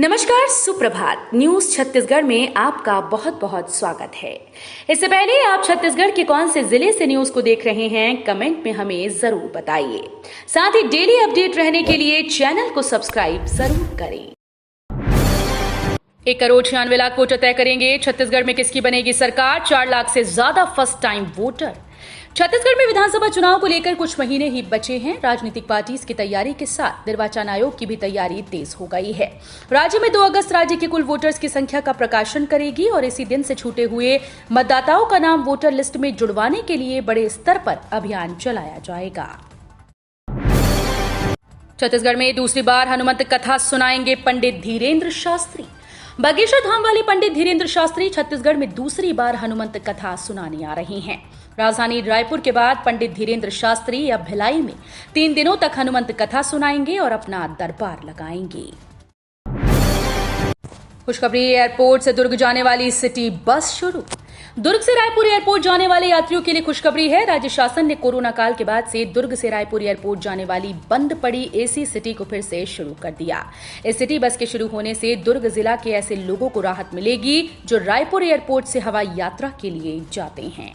नमस्कार, सुप्रभात। न्यूज छत्तीसगढ़ में आपका बहुत बहुत स्वागत है। इससे पहले आप छत्तीसगढ़ के कौन से जिले से न्यूज को देख रहे हैं, कमेंट में हमें जरूर बताइए। साथ ही डेली अपडेट रहने के लिए चैनल को सब्सक्राइब जरूर करें। 1,96,00,000 वोटर तय करेंगे छत्तीसगढ़ में किसकी बनेगी सरकार। 4 लाख से ज्यादा फर्स्ट टाइम वोटर। छत्तीसगढ़ में विधानसभा चुनाव को लेकर कुछ महीने ही बचे हैं। राजनीतिक पार्टीज की तैयारी के साथ निर्वाचन आयोग की भी तैयारी तेज हो गई है। राज्य में 2 अगस्त राज्य के कुल वोटर्स की संख्या का प्रकाशन करेगी और इसी दिन से छूटे हुए मतदाताओं का नाम वोटर लिस्ट में जुड़वाने के लिए बड़े स्तर पर अभियान चलाया जाएगा। छत्तीसगढ़ में दूसरी बार हनुमंत कथा सुनाएंगे पंडित धीरेन्द्र शास्त्री। बागेश्वर धाम वाले पंडित धीरेन्द्र शास्त्री छत्तीसगढ़ में दूसरी बार हनुमंत कथा सुनाने आ रहे हैं। राजधानी रायपुर के बाद पंडित धीरेन्द्र शास्त्री अब भिलाई में 3 दिनों तक हनुमंत कथा सुनाएंगे और अपना दरबार लगाएंगे। खुशखबरी, एयरपोर्ट से दुर्ग जाने वाली सिटी बस शुरू। दुर्ग से रायपुर एयरपोर्ट जाने वाले यात्रियों के लिए खुशखबरी है। राज्य शासन ने कोरोना काल के बाद से दुर्ग से रायपुर एयरपोर्ट जाने वाली बंद पड़ी एसी सिटी को फिर से शुरू कर दिया। इस सिटी बस के शुरू होने से दुर्ग जिला के ऐसे लोगों को राहत मिलेगी जो रायपुर एयरपोर्ट से हवाई यात्रा के लिए जाते हैं।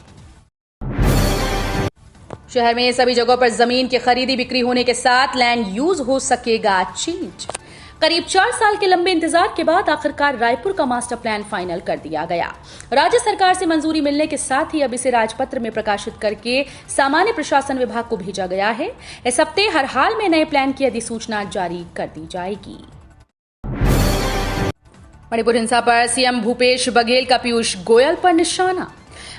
शहर में सभी जगहों पर जमीन की खरीदी बिक्री होने के साथ लैंड यूज हो सकेगा चेंज। करीब 4 साल के लंबे इंतजार के बाद आखिरकार रायपुर का मास्टर प्लान फाइनल कर दिया गया। राज्य सरकार से मंजूरी मिलने के साथ ही अब इसे राजपत्र में प्रकाशित करके सामान्य प्रशासन विभाग को भेजा गया है। इस हफ्ते हर हाल में नए प्लान की अधिसूचना जारी कर दी जाएगी। मणिपुर हिंसा पर सीएम भूपेश बघेल का पीयूष गोयल पर निशाना।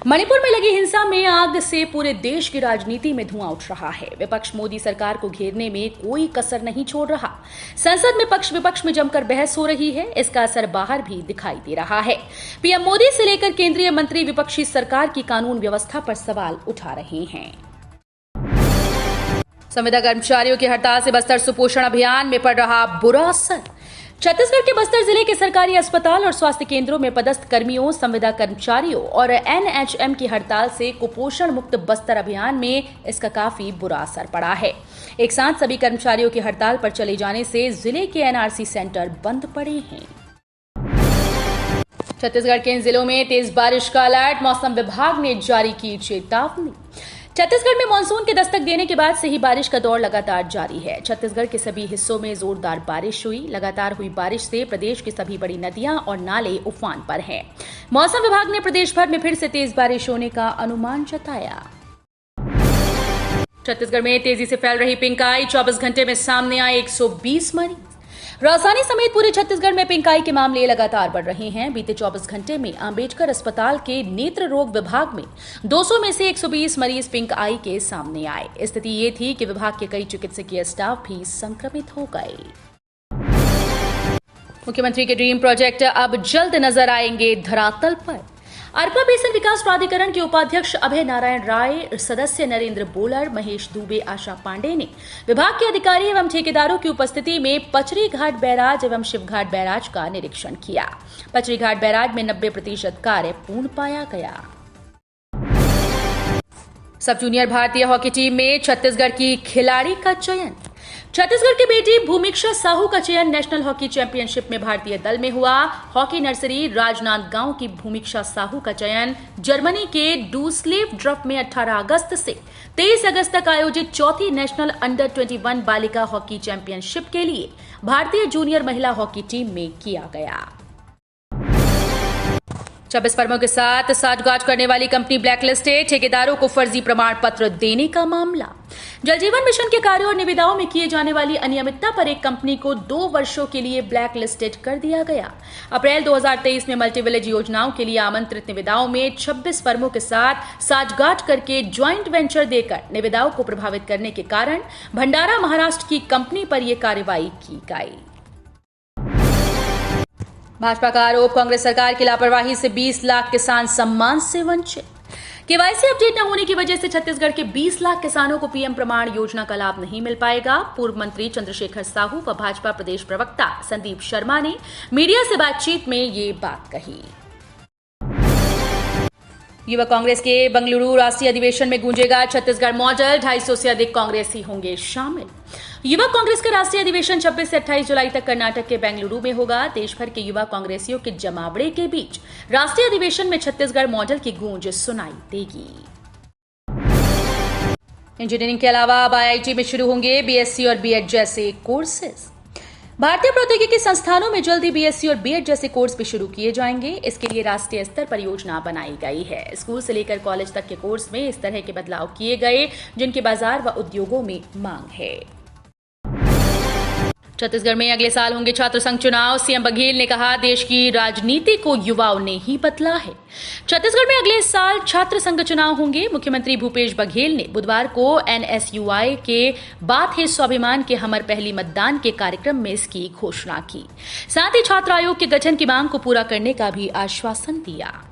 मणिपुर में लगी हिंसा में आग से पूरे देश की राजनीति में धुआं उठ रहा है। विपक्ष मोदी सरकार को घेरने में कोई कसर नहीं छोड़ रहा। संसद में पक्ष विपक्ष में जमकर बहस हो रही है। इसका असर बाहर भी दिखाई दे रहा है। पीएम मोदी से लेकर केंद्रीय मंत्री विपक्षी सरकार की कानून व्यवस्था पर सवाल उठा रहे हैं। संविदा कर्मचारियों की हड़ताल से बस्तर सुपोषण अभियान में पड़ रहा बुरा असर। छत्तीसगढ़ के बस्तर जिले के सरकारी अस्पताल और स्वास्थ्य केंद्रों में पदस्थ कर्मियों, संविदा कर्मचारियों और एनएचएम की हड़ताल से कुपोषण मुक्त बस्तर अभियान में इसका काफी बुरा असर पड़ा है। एक साथ सभी कर्मचारियों की हड़ताल पर चले जाने से जिले के एनआरसी सेंटर बंद पड़े हैं। छत्तीसगढ़ के इन जिलों में तेज बारिश का अलर्ट। मौसम विभाग ने जारी की चेतावनी। छत्तीसगढ़ में मानसून के दस्तक देने के बाद से ही बारिश का दौर लगातार जारी है। छत्तीसगढ़ के सभी हिस्सों में जोरदार बारिश हुई। लगातार हुई बारिश से प्रदेश की सभी बड़ी नदियां और नाले उफान पर हैं। मौसम विभाग ने प्रदेश भर में फिर से तेज बारिश होने का अनुमान जताया। छत्तीसगढ़ में तेजी से फैल रही पिंक आई। 24 घंटे में सामने आए 120 मरीज। राजधानी समेत पूरे छत्तीसगढ़ में पिंक आई के मामले लगातार बढ़ रहे हैं। बीते 24 घंटे में अंबेडकर अस्पताल के नेत्र रोग विभाग में 200 में से 120 मरीज पिंक आई के सामने आए। स्थिति ये थी कि विभाग के कई चिकित्सकीय स्टाफ भी संक्रमित हो गए। मुख्यमंत्री के ड्रीम प्रोजेक्ट अब जल्द नजर आएंगे धरातल पर। अरपा बेसिन विकास प्राधिकरण के उपाध्यक्ष अभय नारायण राय, सदस्य नरेंद्र बोलर, महेश दुबे, आशा पांडे ने विभाग के अधिकारी एवं ठेकेदारों की उपस्थिति में पचरी घाट बैराज एवं शिवघाट बैराज का निरीक्षण किया। पचरी घाट बैराज में 90% कार्य पूर्ण पाया गया। सब जूनियर भारतीय हॉकी टीम में छत्तीसगढ़ की खिलाड़ी का चयन। छत्तीसगढ़ की बेटी भूमिक्षा साहू का चयन नेशनल हॉकी चैंपियनशिप में भारतीय दल में हुआ। हॉकी नर्सरी राजनांदगांव की भूमिक्षा साहू का चयन जर्मनी के डूसलेव में 18 अगस्त से 23 अगस्त तक आयोजित 4थी नेशनल अंडर 21 बालिका हॉकी चैंपियनशिप के लिए भारतीय जूनियर महिला हॉकी टीम में किया गया। 26 फर्मों के साथ साठगांठ करने वाली कंपनी ब्लैकलिस्टेड। ठेकेदारों को फर्जी प्रमाण पत्र देने का मामला। जल जीवन मिशन के कार्यों और निविदाओं में किए जाने वाली अनियमितता पर एक कंपनी को 2 वर्षों के लिए ब्लैक लिस्टेड कर दिया गया। अप्रैल 2023 में मल्टी विलेज योजनाओं के लिए आमंत्रित निविदाओं में 26 फर्मों के साथ साठगांठ करके ज्वाइंट वेंचर देकर निविदाओं को प्रभावित करने के कारण भंडारा महाराष्ट्र की कंपनी पर यह कार्रवाई की गई। भाजपा का आरोप, कांग्रेस सरकार की लापरवाही से 20 लाख किसान सम्मान से वंचित। केवाईसी अपडेट न होने की वजह से छत्तीसगढ़ के 20 लाख किसानों को पीएम प्रमाण योजना का लाभ नहीं मिल पाएगा। पूर्व मंत्री चंद्रशेखर साहू व भाजपा प्रदेश प्रवक्ता संदीप शर्मा ने मीडिया से बातचीत में ये बात कही। युवा कांग्रेस के बंगलुरु राष्ट्रीय अधिवेशन में गूंजेगा छत्तीसगढ़ मॉडल, 250 से अधिक कांग्रेसी होंगे शामिल। युवा कांग्रेस का राष्ट्रीय अधिवेशन 26 से 28 जुलाई तक कर्नाटक के बेंगलुरु में होगा। देश भर के युवा कांग्रेसियों के जमावड़े के बीच राष्ट्रीय अधिवेशन में छत्तीसगढ़ मॉडल की गूंज सुनाई देगी। इंजीनियरिंग के अलावा अब आईआईटी में शुरू होंगे बीएससी और बीएड जैसे कोर्सेज। भारतीय प्रौद्योगिकी संस्थानों में जल्दी बीएससी और बीएड जैसे कोर्स भी शुरू किए जाएंगे। इसके लिए राष्ट्रीय स्तर पर योजना बनाई गई है। स्कूल से लेकर कॉलेज तक के कोर्स में इस तरह के बदलाव किए गए जिनकी बाजार व उद्योगों में मांग है। छत्तीसगढ़ में अगले साल होंगे छात्र संघ चुनाव। सीएम बघेल ने कहा, देश की राजनीति को युवाओं ने ही बदला है। छत्तीसगढ़ में अगले साल छात्र संघ चुनाव होंगे। मुख्यमंत्री भूपेश बघेल ने बुधवार को एनएसयूआई के बात है स्वाभिमान के हमर पहली मतदान के कार्यक्रम में इसकी घोषणा की। साथ ही छात्र आयोग के गठन की मांग को पूरा करने का भी आश्वासन दिया।